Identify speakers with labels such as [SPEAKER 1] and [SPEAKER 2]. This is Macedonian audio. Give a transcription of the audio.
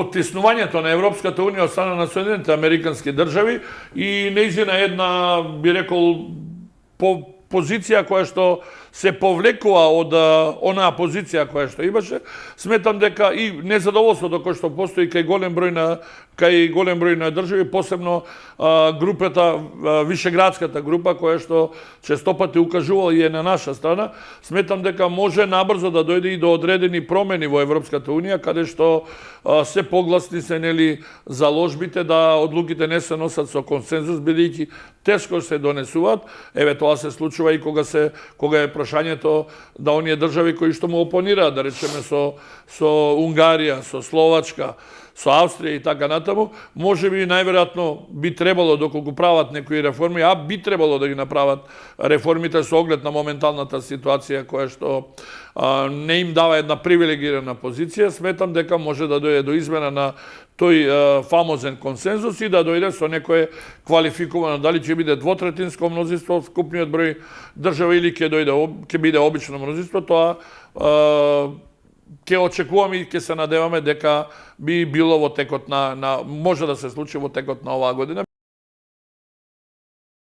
[SPEAKER 1] поттиснувањето на Европската унија од страна на Соединените американски држави и нејзина една, би рекол, позиција која што се повлекува од онаа позиција која што имаше, сметам дека и незадоволството кој што постои кај голем број на држави, посебно групата, вишеградската група која што честопати укажувала и е на наша страна, сметам дека може набрзо да дојде и до одредени промени во Европската унија, каде што се погласни се нели заложбите да одлуките не се носат со консензус, бидејќи тешко се донесуваат. Еве тоа се случува и кога е прашањето да оние држави кои што му опонираат, да речеме со Унгарија, со Словачка, со Австрија и така натаму, можеби најверојатно би требало, доколку прават некои реформи, би требало да ги направат реформите со оглед на моменталната ситуација која што не им дава една привилегирана позиција, сметам дека може да дојде до измена на тој фамозен консензус и да дојде со некое квалификувано, дали ќе биде двотретинско мнозинство од вкупниот број држави или ќе биде обично мнозинство, тоа ќе очекуваме и ќе се надеваме дека би било во текот може да се случи во текот на оваа година.